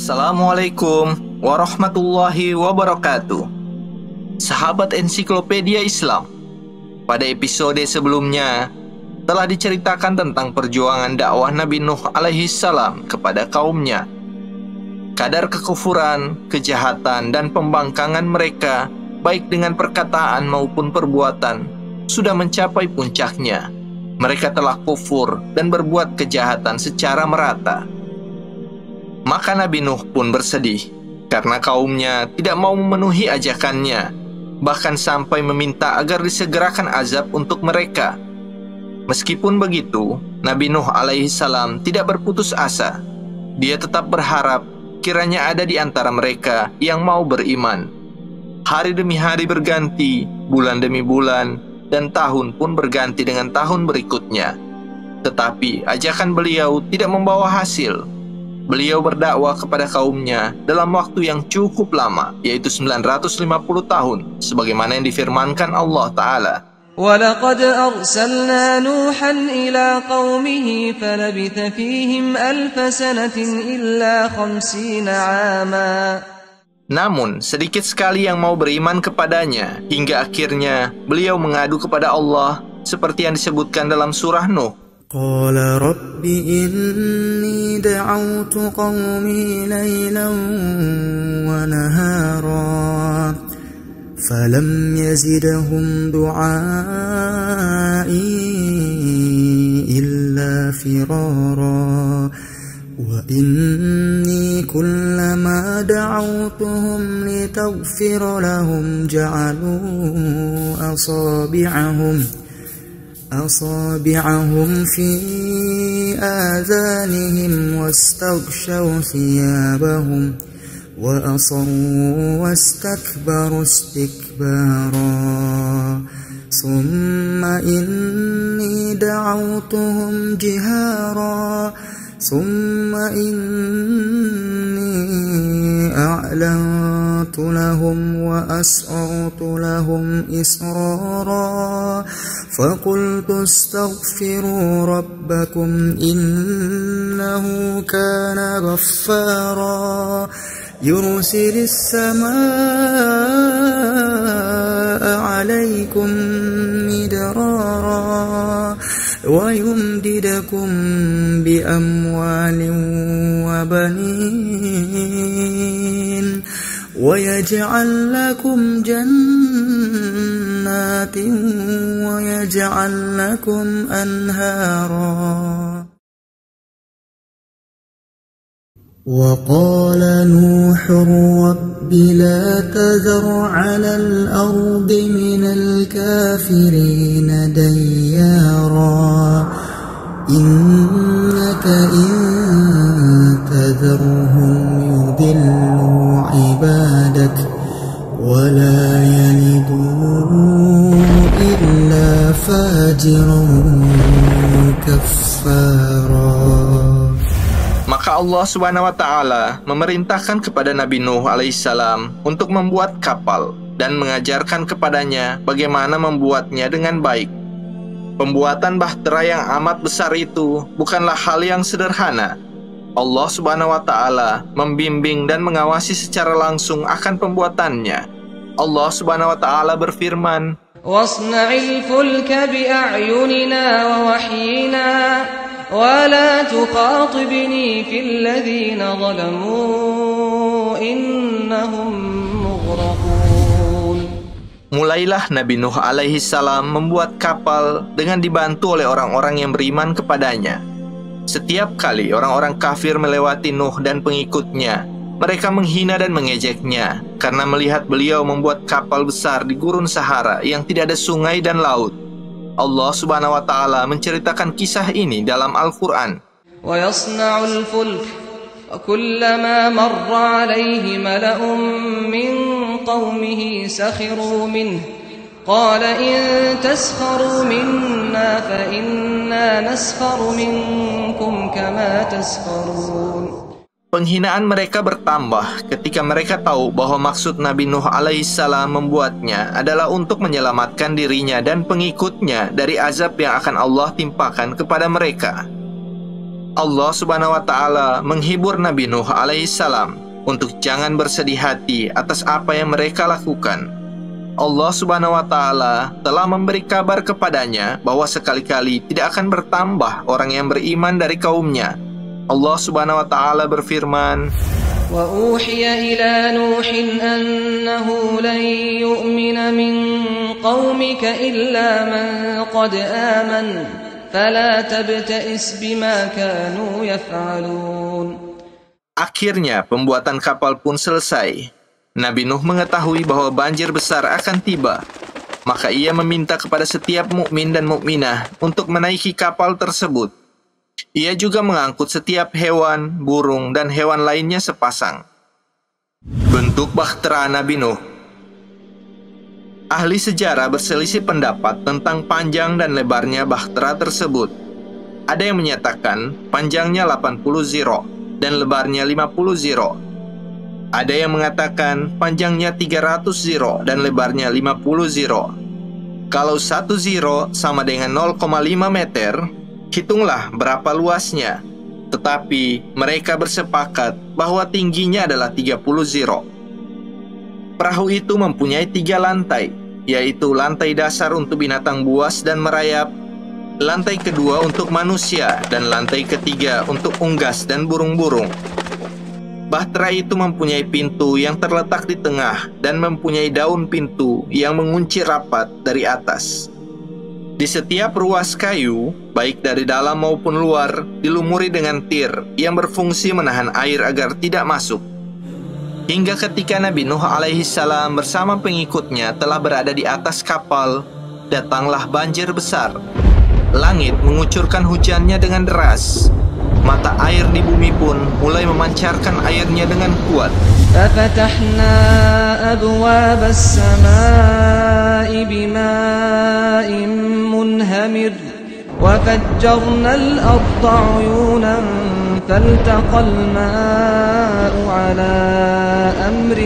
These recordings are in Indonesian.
Assalamualaikum warahmatullahi wabarakatuh. Sahabat Ensiklopedia Islam, pada episode sebelumnya telah diceritakan tentang perjuangan dakwah Nabi Nuh alaihi salam kepada kaumnya. Kadar kekufuran, kejahatan, dan pembangkangan mereka, baik dengan perkataan maupun perbuatan, sudah mencapai puncaknya. Mereka telah kufur dan berbuat kejahatan secara merata. Maka Nabi Nuh pun bersedih karena kaumnya tidak mau memenuhi ajakannya, bahkan sampai meminta agar disegerakan azab untuk mereka. Meskipun begitu, Nabi Nuh alaihi salam tidak berputus asa. Dia tetap berharap kiranya ada di antara mereka yang mau beriman. Hari demi hari berganti, bulan demi bulan, dan tahun pun berganti dengan tahun berikutnya. Tetapi ajakan beliau tidak membawa hasil. Beliau berdakwah kepada kaumnya dalam waktu yang cukup lama, yaitu 950 tahun, sebagaimana yang difirmankan Allah Ta'ala. وَلَقَدْ أَرْسَلْنَا نُوحًا إِلَىٰ قَوْمِهِ فَلَبِثَ فِيهِمْ أَلْفَ سَنَةٍ إِلَّا 50 عَامًا. Namun, sedikit sekali yang mau beriman kepadanya, hingga akhirnya beliau mengadu kepada Allah, seperti yang disebutkan dalam surah Nuh. قال رب إني دعوت قومي ليلا ونهارا فلم يزدهم دعائي إلا فرارا وإني كلما دعوتهم لتغفر لهم جعلوا أصابعهم في آذانهم واستغشوا ثيابهم وأصروا واستكبروا استكبارا ثم إني دعوتهم جهارا ثم إني أعلنت لهم وأسررت لهم إسرارا فقلت استغفروا ربكم إنه كان غفارا يرسل السماء عليكم مدرارا ويمددكم بأموال وبنين ويجعل لكم جنات ويجعل لكم أنهارا وقال نوح رب لا تذر على الأرض من الكافرين ديارا إنك إن تذرهم يضلوا عبادك ولا يلدوا إلا فاجرا كفارا. Maka Allah Subhanahu wa Ta'ala memerintahkan kepada Nabi Nuh alaihissalam untuk membuat kapal dan mengajarkan kepadanya bagaimana membuatnya dengan baik. Pembuatan bahtera yang amat besar itu bukanlah hal yang sederhana. Allah Subhanahu wa Ta'ala membimbing dan mengawasi secara langsung akan pembuatannya. Allah Subhanahu wa Ta'ala berfirman, وَاصْنَعِ الْفُلْكَ بِأَعْيُنِنَا وَوَحْيِنَا ولا تخاطبني في الذين ظلموا إنهم مغرقون. Mulailah Nabi Nuh alaihi salam membuat kapal dengan dibantu oleh orang-orang yang beriman kepadanya. Setiap kali orang-orang kafir melewati Nuh dan pengikutnya, mereka menghina dan mengejeknya karena melihat beliau membuat kapal besar di gurun Sahara yang tidak ada sungai dan laut. Allah Subhanahu wa Ta'ala menceritakan kisah ini dalam Al-Quran. وَيَصْنَعُ الْفُلْكَ وَكُلَّمَا مَرَّ عَلَيْهِ مَلَأٌ مِّن قَوْمِهِ سَخِرُوا مِنْهُ قَالَ إِن تَسْخَرُوا مِنَّا فَإِنَّا نَسْخَرُ مِنكُمْ كَمَا تَسْخَرُونَ. Penghinaan mereka bertambah ketika mereka tahu bahwa maksud Nabi Nuh alaihissalam membuatnya adalah untuk menyelamatkan dirinya dan pengikutnya dari azab yang akan Allah timpakan kepada mereka. Allah Subhanahu wa Ta'ala menghibur Nabi Nuh alaihissalam untuk jangan bersedih hati atas apa yang mereka lakukan. Allah Subhanahu wa Ta'ala telah memberi kabar kepadanya bahwa sekali-kali tidak akan bertambah orang yang beriman dari kaumnya. Allah Subhanahu wa Ta'ala berfirman, وَأُوحِيَ إِلَى نُوحٍ أَنَّهُ لَن يُؤْمِنَ مِن قَوْمِكَ إِلَّا مَن قَدْ آمَنَ فَلَا تَبْتَئِسْ بِمَا كَانُوا يَفْعَلُونَ. Akhirnya pembuatan kapal pun selesai. Nabi Nuh mengetahui bahwa banjir besar akan tiba. Maka ia meminta kepada setiap mukmin dan mukminah untuk menaiki kapal tersebut. Ia juga mengangkut setiap hewan, burung, dan hewan lainnya sepasang. Bentuk bahtera Nabi Nuh. Ahli sejarah berselisih pendapat tentang panjang dan lebarnya bahtera tersebut. Ada yang menyatakan panjangnya 80 ziro dan lebarnya 50 ziro. Ada yang mengatakan panjangnya 300 ziro dan lebarnya 50 ziro. Kalau 1 ziro sama dengan 0,5 meter, hitunglah berapa luasnya. Tetapi mereka bersepakat bahwa tingginya adalah 30 ziro. Perahu itu mempunyai 3 lantai, yaitu lantai dasar untuk binatang buas dan merayap, lantai kedua untuk manusia, dan lantai ketiga untuk unggas dan burung-burung. Bahtera itu mempunyai pintu yang terletak di tengah dan mempunyai daun pintu yang mengunci rapat dari atas. Di setiap ruas kayu, baik dari dalam maupun luar, dilumuri dengan tir yang berfungsi menahan air agar tidak masuk. Hingga ketika Nabi Nuh alaihissalam bersama pengikutnya telah berada di atas kapal, datanglah banjir besar. Langit mengucurkan hujannya dengan deras. Mata air di bumi pun mulai memancarkan airnya dengan kuat. فَفَتَحْنَا أَبْوَابَ السَّمَاءِ بِمَاءٍ مُنْهَمِرٍ وَفَجَّرْنَا الْأَرْضَ عُيُونًا فَالْتَقَى الْمَاءُ عَلَى أَمْرٍ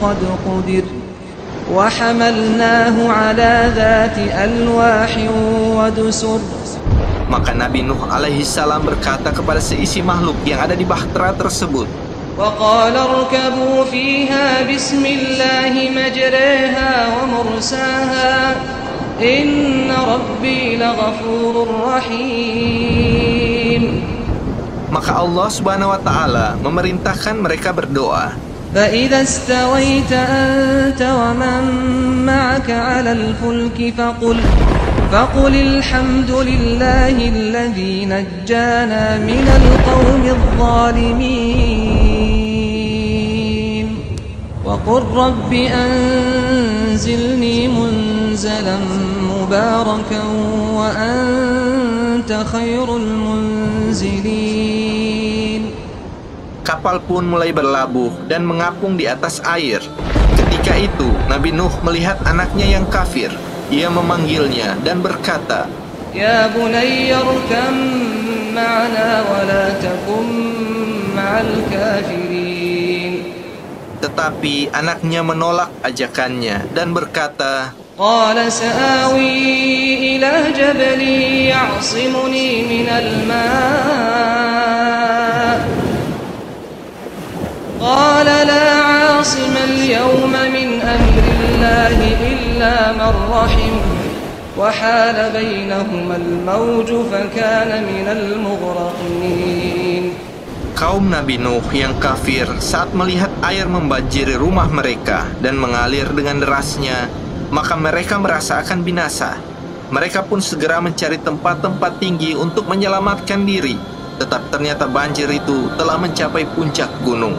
قَدْ قُدِرَ وَحَمَلْنَاهُ عَلَى ذَاتِ أَلْوَاحٍ وَدُسُرٍ. Maka Nabi Nuh alaihissalam berkata kepada seisi makhluk yang ada di bahtera tersebut, وَقَالَ ارْكَبُوا فِيهَا بِسْمِ اللَّهِ مَجْرَاهَا وَمُرْسَاهَا إِنَّ رَبِّي لَغَفُورٌ رَحِيمٌ. Maka Allah Subhanahu wa Ta'ala memerintahkan mereka berdoa. فَإِذَا اسْتَوَيْتَ أَنْتَ وَمَنْ مَعَكَ عَلَى الْفُلْكِ فَقُلِ الْحَمْدُ لِلَّهِ الَّذِي نَجَّانَا مِنَ الْقَوْمِ الظَّالِمِينَ وَقُلْ رَبِّ أَنْزِلْنِي مُنْزَلًا مُبَارَكًا وَأَنْتَ خَيْرُ الْمُنْزِلِينَ. Kapal pun mulai berlabuh dan mengapung di atas air. Ketika itu Nabi Nuh melihat anaknya yang kafir. Ia memanggilnya dan berkata, Ya bunayya rkam ma'ana wa la takum ma'al kafirin. Tetapi anaknya menolak ajakannya dan berkata, Qala sa'awi ila jabali ya'simuni minal ma' Qala la 'asima al-yawma min amrillahi illa man rahim wa hala bainahuma al-mawj fa kana minal mughraqin. Kaum Nabi Nuh yang kafir saat melihat air membanjiri rumah mereka dan mengalir dengan derasnya, maka mereka merasa akan binasa. Mereka pun segera mencari tempat-tempat tinggi untuk menyelamatkan diri. Tetapi ternyata banjir itu telah mencapai puncak gunung.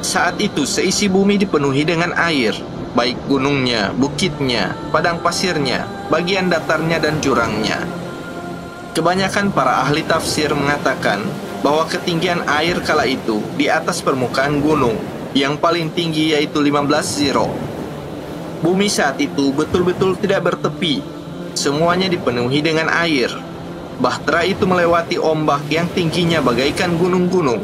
Saat itu seisi bumi dipenuhi dengan air, baik gunungnya, bukitnya, padang pasirnya, bagian datarnya dan jurangnya. Kebanyakan para ahli tafsir mengatakan bahwa ketinggian air kala itu di atas permukaan gunung, yang paling tinggi yaitu 15 ziro. Bumi saat itu betul-betul tidak bertepi, semuanya dipenuhi dengan air. Bahtera itu melewati ombak yang tingginya bagaikan gunung-gunung.